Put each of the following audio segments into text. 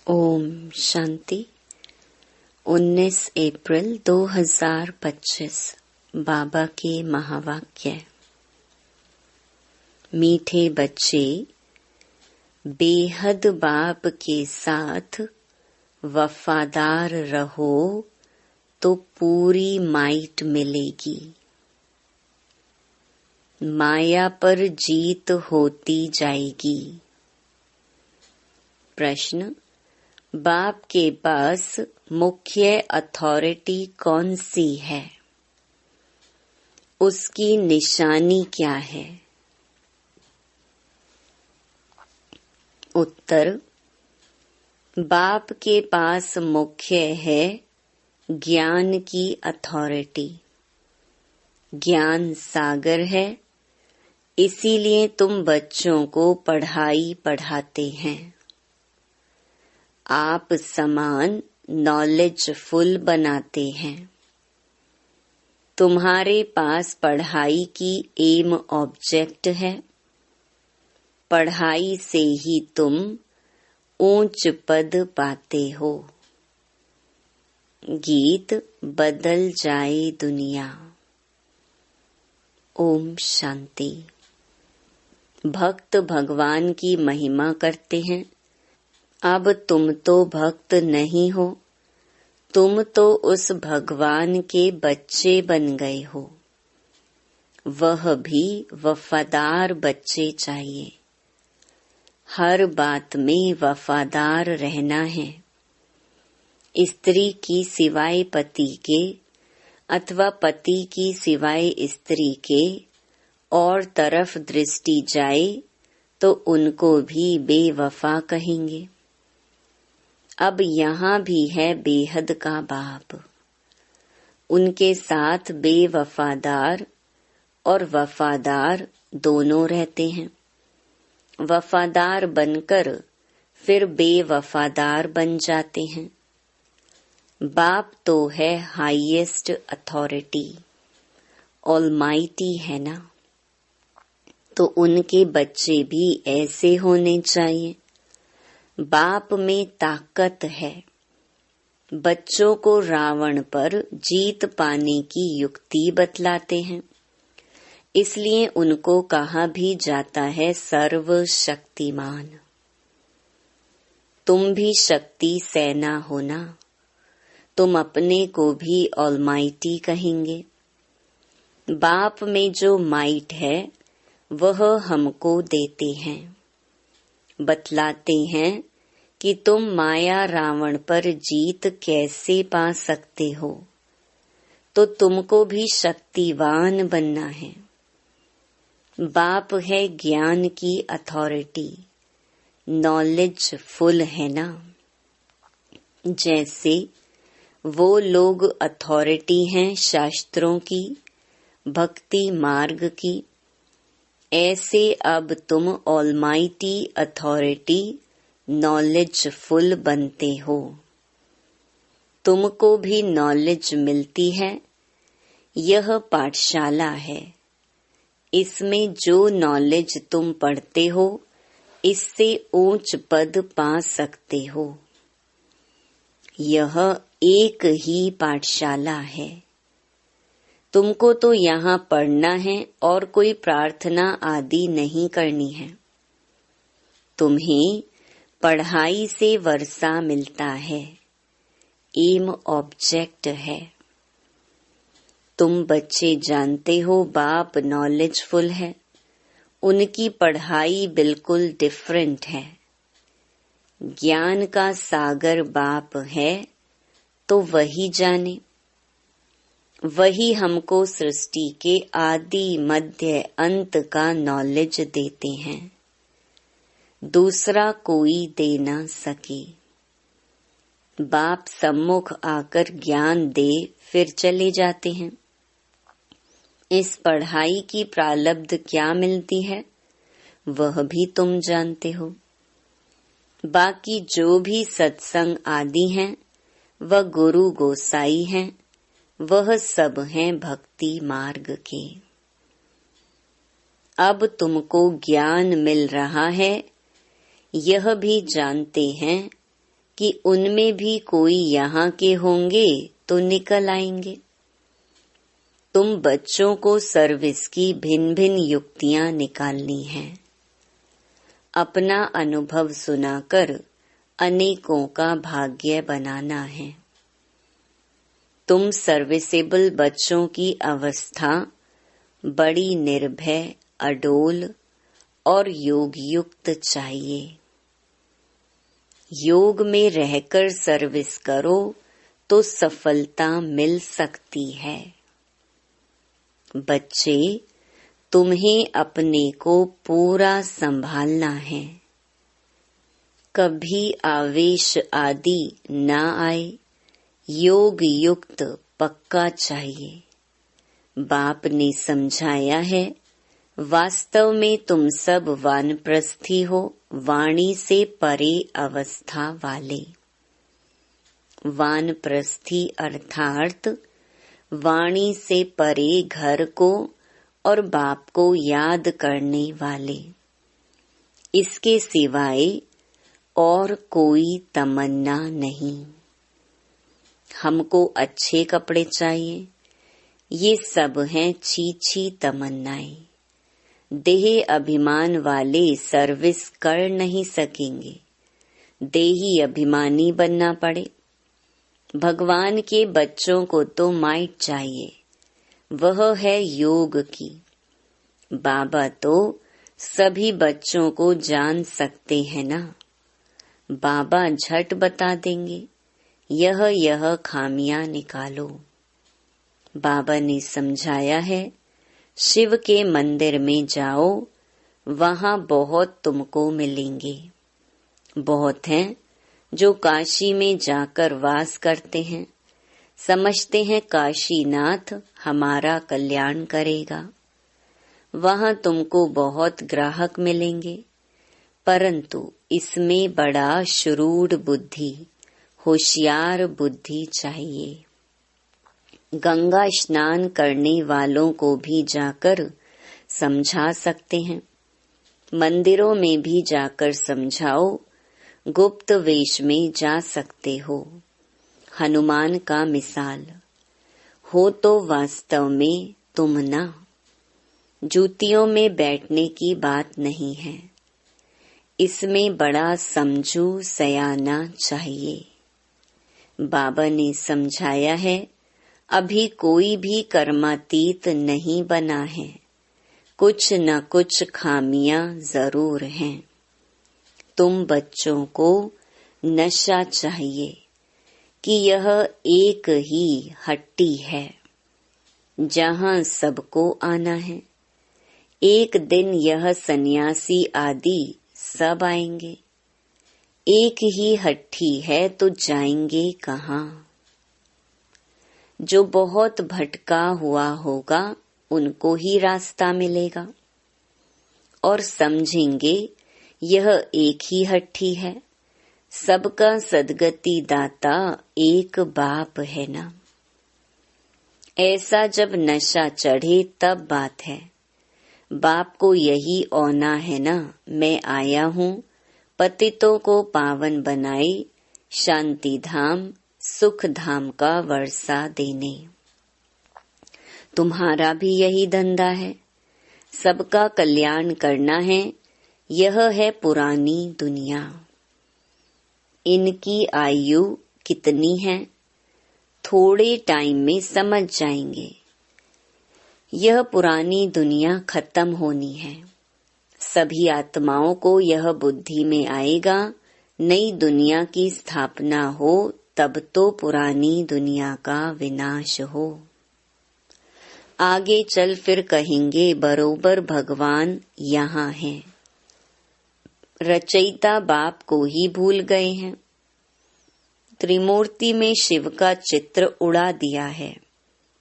ओम शांति। 19 अप्रैल 2025 बाबा के महावाक्य। मीठे बच्चे, बेहद बाप के साथ वफादार रहो तो पूरी माइट मिलेगी। माया पर जीत होती जाएगी। प्रश्न: बाप के पास मुख्य अथॉरिटी कौन सी है? उसकी निशानी क्या है? उत्तर: बाप के पास मुख्य है ज्ञान की अथॉरिटी। ज्ञान सागर है, इसीलिए तुम बच्चों को पढ़ाई पढ़ाते हैं। आप समान नॉलेजफुल बनाते हैं। तुम्हारे पास पढ़ाई की एम ऑब्जेक्ट है। पढ़ाई से ही तुम ऊंच पद पाते हो। गीत बदल जाए दुनिया। ओम शांति। भक्त भगवान की महिमा करते हैं। अब तुम तो भक्त नहीं हो, तुम तो उस भगवान के बच्चे बन गए हो। वह भी वफादार बच्चे चाहिए। हर बात में वफादार रहना है। स्त्री की सिवाय पति के अथवा पति की सिवाय स्त्री के और तरफ दृष्टि जाए तो उनको भी बेवफा कहेंगे। अब यहाँ भी है बेहद का बाप। उनके साथ बेवफादार और वफादार दोनों रहते हैं। वफादार बनकर फिर बेवफादार बन जाते हैं। बाप तो है हाईएस्ट अथॉरिटी, ऑलमाइटी है ना, तो उनके बच्चे भी ऐसे होने चाहिए। बाप में ताकत है। बच्चों को रावण पर जीत पाने की युक्ति बतलाते हैं। इसलिए उनको कहा भी जाता है सर्वशक्तिमान। तुम भी शक्ति सेना होना। तुम अपने को भी ऑलमाइटी कहेंगे। बाप में जो माइट है वह हमको देते हैं। बतलाते हैं कि तुम माया रावण पर जीत कैसे पा सकते हो, तो तुमको भी शक्तिवान बनना है। बाप है ज्ञान की अथॉरिटी, नॉलेजफुल है ना। जैसे वो लोग अथॉरिटी हैं शास्त्रों की, भक्ति मार्ग की, ऐसे अब तुम ऑलमाइटी अथॉरिटी नॉलेजफुल बनते हो। तुमको भी नॉलेज मिलती है। यह पाठशाला है। इसमें जो नॉलेज तुम पढ़ते हो, इससे ऊंच पद पा सकते हो। यह एक ही पाठशाला है। तुमको तो यहाँ पढ़ना है और कोई प्रार्थना आदि नहीं करनी है। तुम्हें पढ़ाई से वर्षा मिलता है। एम ऑब्जेक्ट है। तुम बच्चे जानते हो बाप नॉलेजफुल है। उनकी पढ़ाई बिल्कुल डिफरेंट है। ज्ञान का सागर बाप है तो वही जाने। वही हमको सृष्टि के आदि मध्य अंत का नॉलेज देते हैं। दूसरा कोई दे ना सके। बाप सम्मुख आकर ज्ञान दे फिर चले जाते हैं। इस पढ़ाई की प्रालब्ध क्या मिलती है वह भी तुम जानते हो। बाकी जो भी सत्संग आदि हैं वह गुरु गोसाई हैं, वह सब हैं भक्ति मार्ग के। अब तुमको ज्ञान मिल रहा है, यह भी जानते हैं कि उनमें भी कोई यहाँ के होंगे तो निकल आएंगे। तुम बच्चों को सर्विस की भिन्न भिन्न युक्तियां निकालनी हैं। अपना अनुभव सुनाकर अनेकों का भाग्य बनाना है। तुम सर्विसेबल बच्चों की अवस्था बड़ी निर्भय, अडोल और योग युक्त चाहिए। योग में रहकर सर्विस करो तो सफलता मिल सकती है। बच्चे, तुम्हें अपने को पूरा संभालना है। कभी आवेश आदि ना आए। योग युक्त पक्का चाहिए। बाप ने समझाया है, वास्तव में तुम सब वानप्रस्थी हो, वाणी से परे अवस्था वाले। वानप्रस्थी अर्थात वाणी से परे घर को और बाप को याद करने वाले। इसके सिवाय और कोई तमन्ना नहीं। हमको अच्छे कपड़े चाहिए, ये सब हैं छी तमन्नाएं। देह अभिमान वाले सर्विस कर नहीं सकेंगे। देही अभिमानी बनना पड़े। भगवान के बच्चों को तो माइट चाहिए, वह है योग की। बाबा तो सभी बच्चों को जान सकते हैं ना। बाबा झट बता देंगे, यह खामियां निकालो। बाबा ने समझाया है, शिव के मंदिर में जाओ, वहां बहुत तुमको मिलेंगे। बहुत हैं जो काशी में जाकर वास करते हैं, समझते हैं काशीनाथ हमारा कल्याण करेगा। वहां तुमको बहुत ग्राहक मिलेंगे, परंतु इसमें बड़ा शुरूढ़ बुद्धि, होशियार बुद्धि चाहिए। गंगा स्नान करने वालों को भी जाकर समझा सकते हैं। मंदिरों में भी जाकर समझाओ। गुप्त वेश में जा सकते हो। हनुमान का मिसाल हो तो वास्तव में तुम ना। जूतियों में बैठने की बात नहीं है। इसमें बड़ा समझू सयाना चाहिए। बाबा ने समझाया है, अभी कोई भी कर्मातीत नहीं बना है। कुछ न कुछ खामियां जरूर हैं। तुम बच्चों को नशा चाहिए कि यह एक ही हट्टी है जहां सबको आना है। एक दिन यह सन्यासी आदि सब आएंगे। एक ही हट्टी है तो जाएंगे कहाँ? जो बहुत भटका हुआ होगा उनको ही रास्ता मिलेगा और समझेंगे यह एक ही हट्टी है। सबका सद्गति दाता एक बाप है ना। ऐसा जब नशा चढ़े तब बात है। बाप को यही औना है ना, मैं आया हूँ पतितों को पावन बनाए, शांति धाम सुख धाम का वर्षा देने। तुम्हारा भी यही धंधा है, सबका कल्याण करना है। यह है पुरानी दुनिया। इनकी आयु कितनी है, थोड़े टाइम में समझ जाएंगे। यह पुरानी दुनिया खत्म होनी है। सभी आत्माओं को यह बुद्धि में आएगा, नई दुनिया की स्थापना हो तब तो पुरानी दुनिया का विनाश हो। आगे चल फिर कहेंगे बरोबर भगवान यहाँ हैं। रचयिता बाप को ही भूल गए हैं। त्रिमूर्ति में शिव का चित्र उड़ा दिया है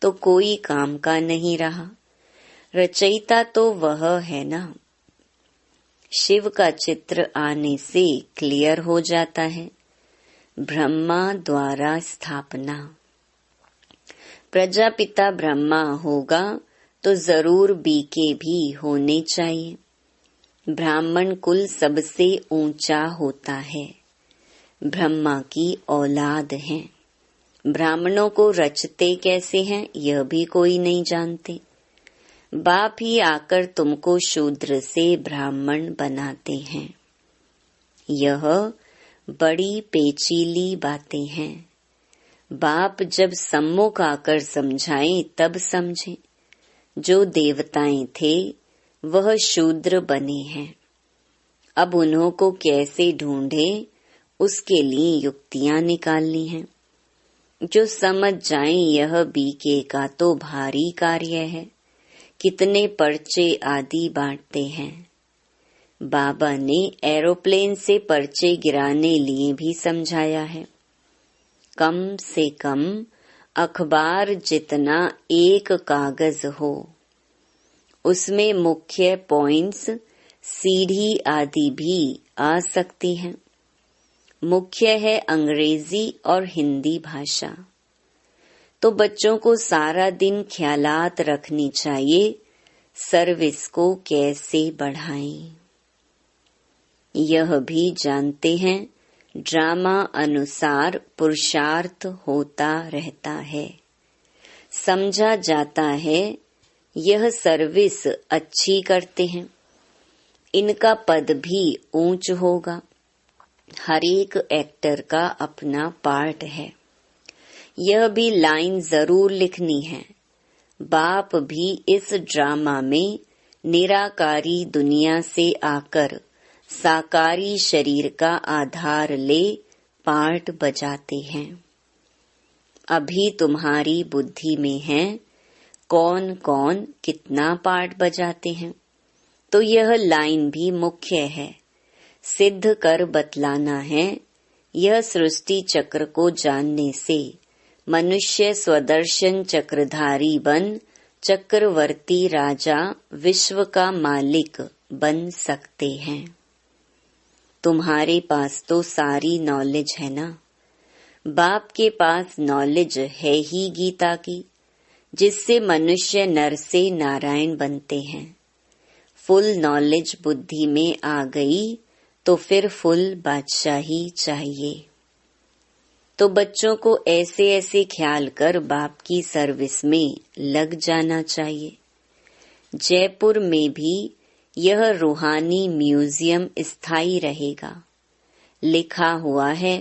तो कोई काम का नहीं रहा। रचयिता तो वह है ना। शिव का चित्र आने से क्लियर हो जाता है। ब्रह्मा द्वारा स्थापना। प्रजापिता ब्रह्मा होगा तो जरूर बीके भी होने चाहिए। ब्राह्मण कुल सबसे ऊंचा होता है। ब्रह्मा की औलाद हैं। ब्राह्मणों को रचते कैसे हैं यह भी कोई नहीं जानते। बाप ही आकर तुमको शूद्र से ब्राह्मण बनाते हैं। यह बड़ी पेचीली बातें हैं। बाप जब सम्मुख आकर समझाएं तब समझें। जो देवताएं थे वह शूद्र बने हैं। अब उन्हों को कैसे ढूंढें उसके लिए युक्तियां निकालनी हैं। जो समझ जाएं यह बीके का तो भारी कार्य है। कितने पर्चे आदि बांटते हैं। बाबा ने एरोप्लेन से पर्चे गिराने लिए भी समझाया है। कम से कम अखबार जितना एक कागज हो, उसमें मुख्य पॉइंट्स सीढ़ी आदि भी आ सकती हैं। मुख्य है अंग्रेजी और हिंदी भाषा। तो बच्चों को सारा दिन ख्यालात रखनी चाहिए सर्विस को कैसे बढ़ाएं। यह भी जानते हैं ड्रामा अनुसार पुरुषार्थ होता रहता है। समझा जाता है यह सर्विस अच्छी करते हैं, इनका पद भी ऊंच होगा। हर एक एक्टर का अपना पार्ट है। यह भी लाइन जरूर लिखनी है। बाप भी इस ड्रामा में निराकारी दुनिया से आकर साकारी शरीर का आधार ले पार्ट बजाते हैं। अभी तुम्हारी बुद्धि में है कौन कौन कितना पार्ट बजाते हैं, तो यह लाइन भी मुख्य है। सिद्ध कर बतलाना है। यह सृष्टि चक्र को जानने से मनुष्य स्वदर्शन चक्रधारी बन चक्रवर्ती राजा विश्व का मालिक बन सकते हैं। तुम्हारे पास तो सारी नॉलेज है ना। बाप के पास नॉलेज है ही गीता की, जिससे मनुष्य नर से नारायण बनते हैं। फुल नॉलेज बुद्धि में आ गई तो फिर फुल बादशाही चाहिए। तो बच्चों को ऐसे ऐसे ख्याल कर बाप की सर्विस में लग जाना चाहिए। जयपुर में भी यह रूहानी म्यूजियम स्थायी रहेगा। लिखा हुआ है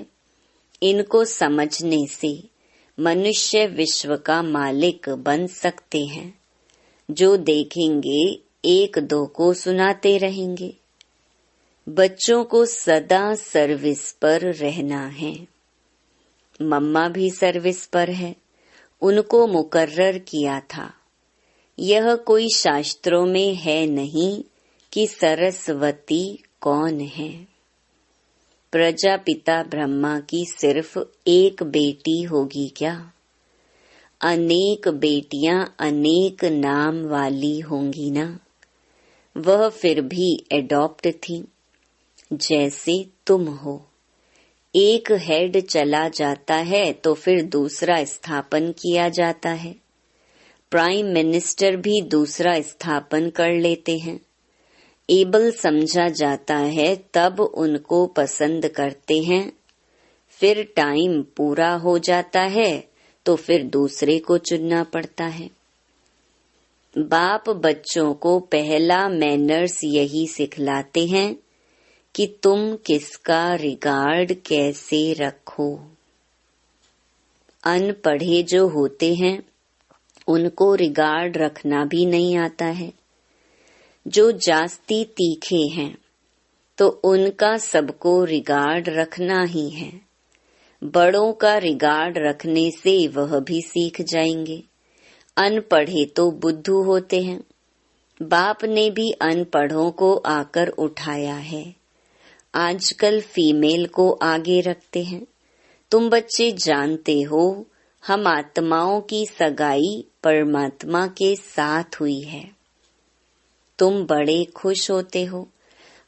इनको समझने से मनुष्य विश्व का मालिक बन सकते हैं। जो देखेंगे एक दो को सुनाते रहेंगे। बच्चों को सदा सर्विस पर रहना है। मम्मा भी सर्विस पर है, उनको मुकर्रर किया था। यह कोई शास्त्रों में है नहीं कि सरस्वती कौन है। प्रजापिता ब्रह्मा की सिर्फ एक बेटी होगी क्या? अनेक बेटियां अनेक नाम वाली होंगी ना। वह फिर भी एडॉप्ट थी, जैसे तुम हो। एक हेड चला जाता है तो फिर दूसरा स्थापन किया जाता है। प्राइम मिनिस्टर भी दूसरा स्थापन कर लेते हैं। एबल समझा जाता है तब उनको पसंद करते हैं। फिर टाइम पूरा हो जाता है तो फिर दूसरे को चुनना पड़ता है। बाप बच्चों को पहला मैनर्स यही सिखलाते हैं कि तुम किसका रिगार्ड कैसे रखो। अनपढ़े जो होते हैं उनको रिगार्ड रखना भी नहीं आता है। जो जास्ती तीखे हैं तो उनका सबको रिगार्ड रखना ही है। बड़ों का रिगार्ड रखने से वह भी सीख जाएंगे। अनपढ़े तो बुद्धू होते हैं। बाप ने भी अनपढ़ों को आकर उठाया है। आजकल फीमेल को आगे रखते हैं। तुम बच्चे जानते हो हम आत्माओं की सगाई परमात्मा के साथ हुई है। तुम बड़े खुश होते हो।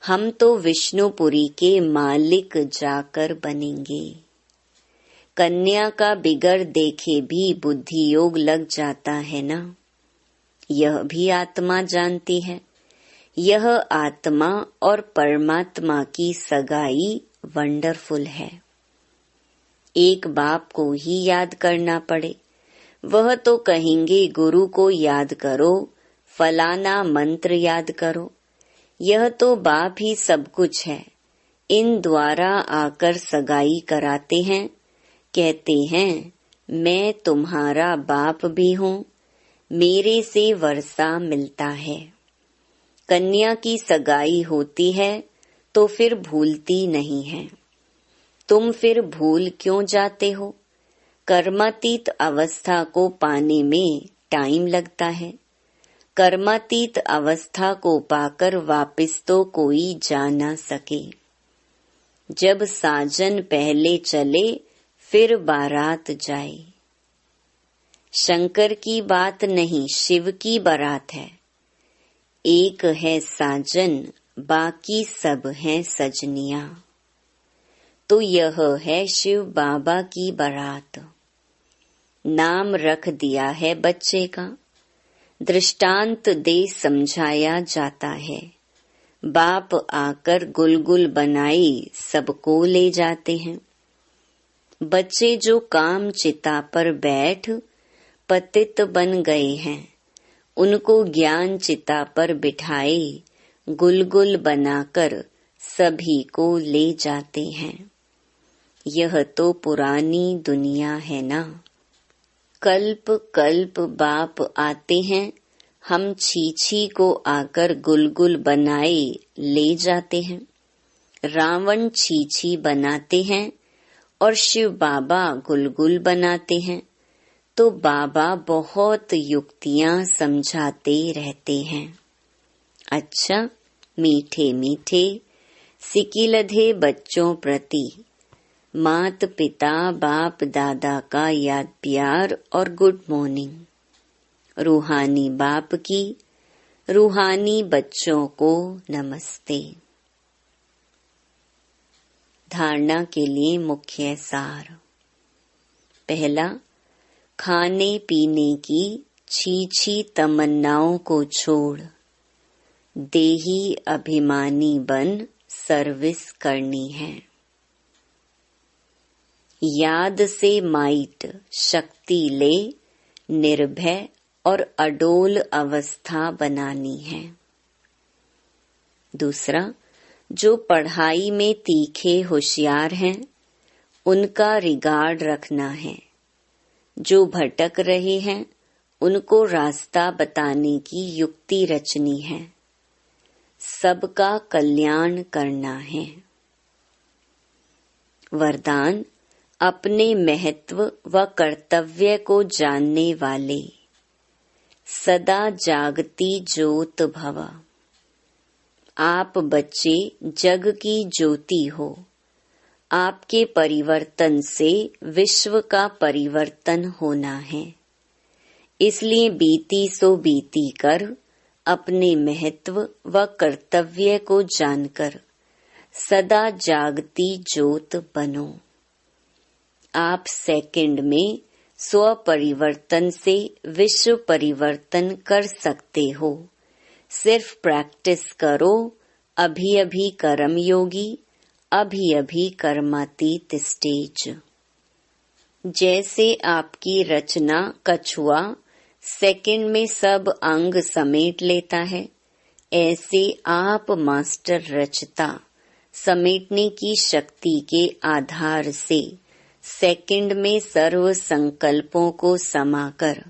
हम तो विष्णुपुरी के मालिक जाकर बनेंगे। कन्या का बिगर देखे भी बुद्धि योग लग जाता है ना। यह भी आत्मा जानती है। यह आत्मा और परमात्मा की सगाई वंडरफुल है। एक बाप को ही याद करना पड़े, वह तो कहेंगे गुरु को याद करो, फलाना मंत्र याद करो। यह तो बाप ही सब कुछ है। इन द्वारा आकर सगाई कराते हैं, कहते हैं मैं तुम्हारा बाप भी हूँ, मेरे से वर्षा मिलता है। कन्या की सगाई होती है तो फिर भूलती नहीं है। तुम फिर भूल क्यों जाते हो? कर्मातीत अवस्था को पाने में टाइम लगता है। कर्मातीत अवस्था को पाकर वापस तो कोई जा न सके। जब साजन पहले चले फिर बारात जाए। शंकर की बात नहीं, शिव की बारात है। एक है साजन, बाकी सब हैं सजनियां। तो यह है शिव बाबा की बारात। नाम रख दिया है बच्चे का, दृष्टांत दे समझाया जाता है। बाप आकर गुलगुल बनाई सबको ले जाते हैं। बच्चे जो काम चिता पर बैठ पतित बन गए हैं, उनको ज्ञान चिता पर बिठाए गुलगुल बनाकर सभी को ले जाते हैं। यह तो पुरानी दुनिया है ना। कल्प कल्प बाप आते हैं, हम छीछी को आकर गुलगुल बनाए ले जाते हैं। रावण छीछी बनाते हैं और शिव बाबा गुलगुल बनाते हैं। तो बाबा बहुत युक्तियां समझाते रहते हैं। अच्छा, मीठे मीठे सिकिलधे बच्चों प्रति मात पिता बाप दादा का याद प्यार और गुड मॉर्निंग। रूहानी बाप की रूहानी बच्चों को नमस्ते। धारणा के लिए मुख्य सार। पहला, खाने पीने की छीछी तमन्नाओं को छोड़ देही अभिमानी बन सर्विस करनी है। याद से माइट शक्ति ले निर्भय और अडोल अवस्था बनानी है। दूसरा, जो पढ़ाई में तीखे होशियार हैं, उनका रिगार्ड रखना है। जो भटक रहे हैं, उनको रास्ता बताने की युक्ति रचनी है। सबका कल्याण करना है। वरदान, अपने महत्व व कर्तव्य को जानने वाले, सदा जागती ज्योत भव। आप बच्चे जग की ज्योति हो। आपके परिवर्तन से विश्व का परिवर्तन होना है। इसलिए बीती सो बीती कर अपने महत्व व कर्तव्य को जानकर सदा जागती ज्योत बनो। आप सेकंड में स्व परिवर्तन से विश्व परिवर्तन कर सकते हो। सिर्फ प्रैक्टिस करो। अभी अभी कर्म योगी, अभी अभी कर्मातीत स्टेज। जैसे आपकी रचना कछुआ सेकंड में सब अंग समेट लेता है, ऐसे आप मास्टर रचता समेटने की शक्ति के आधार से सेकंड में सर्व संकल्पों को समाकर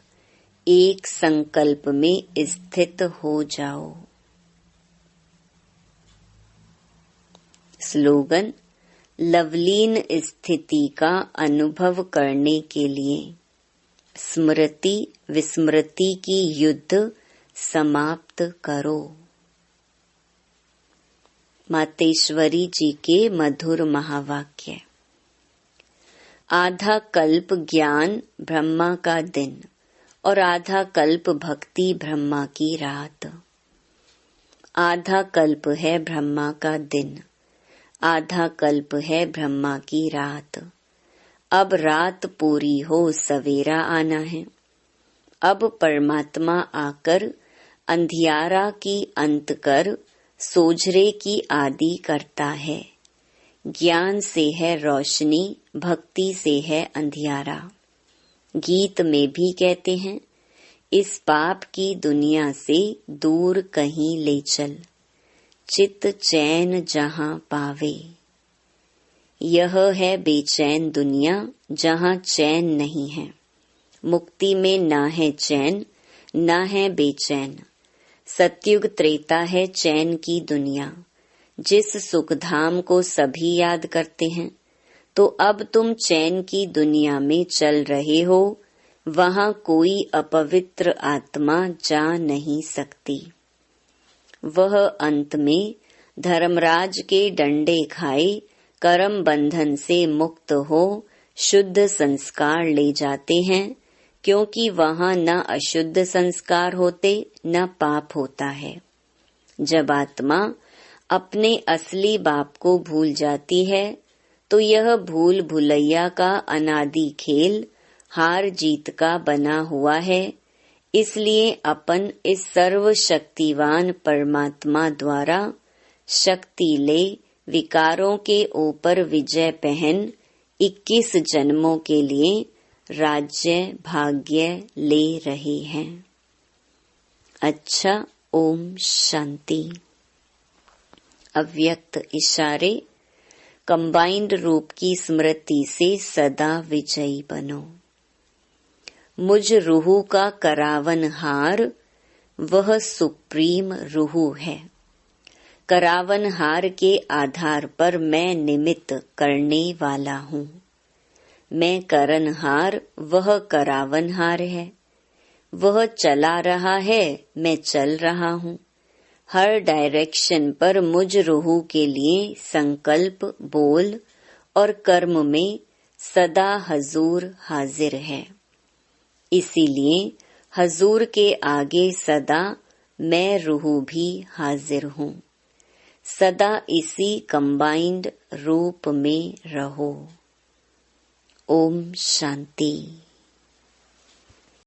एक संकल्प में स्थित हो जाओ। स्लोगन, लवलीन स्थिति का अनुभव करने के लिए स्मृति विस्मृति की युद्ध समाप्त करो। मातेश्वरी जी के मधुर महावाक्य। आधा कल्प ज्ञान ब्रह्मा का दिन और आधा कल्प भक्ति ब्रह्मा की रात। आधा कल्प है ब्रह्मा का दिन, आधा कल्प है ब्रह्मा की रात। अब रात पूरी हो सवेरा आना है। अब परमात्मा आकर अंधियारा की अंत कर सोझरे की आदि करता है। ज्ञान से है रोशनी, भक्ति से है अंधियारा। गीत में भी कहते हैं, इस पाप की दुनिया से दूर कहीं ले चल, चित्त चैन जहां पावे। यह है बेचैन दुनिया जहां चैन नहीं है। मुक्ति में ना है चैन, ना है बेचैन। सतयुग त्रेता है चैन की दुनिया। जिस सुखधाम को सभी याद करते हैं, तो अब तुम चैन की दुनिया में चल रहे हो। वहां कोई अपवित्र आत्मा जा नहीं सकती। वह अंत में धर्मराज के डंडे खाए, कर्म बंधन से मुक्त हो शुद्ध संस्कार ले जाते हैं, क्योंकि वहां न अशुद्ध संस्कार होते, न पाप होता है। जब आत्मा अपने असली बाप को भूल जाती है, तो यह भूल भुलैया का अनादि खेल हार जीत का बना हुआ है। इसलिए अपन इस सर्वशक्तिवान परमात्मा द्वारा शक्ति ले विकारों के ऊपर विजय पहन 21 जन्मों के लिए राज्य भाग्य ले रहे हैं। अच्छा, ओम शांति। अव्यक्त इशारे। कंबाइंड रूप की स्मृति से सदा विजयी बनो। मुझ रूह का करावन हार, वह सुप्रीम रूह है। करावन हार के आधार पर मैं निमित्त करने वाला हूँ। मैं करनहार, वह करावनहार है। वह चला रहा है, मैं चल रहा हूँ। हर डायरेक्शन पर मुझ रूह के लिए संकल्प, बोल और कर्म में सदा हजूर हाजिर है। इसीलिए हजूर के आगे सदा मैं रूह भी हाजिर हूँ। सदा इसी कंबाइंड रूप में रहो। ओम शांति।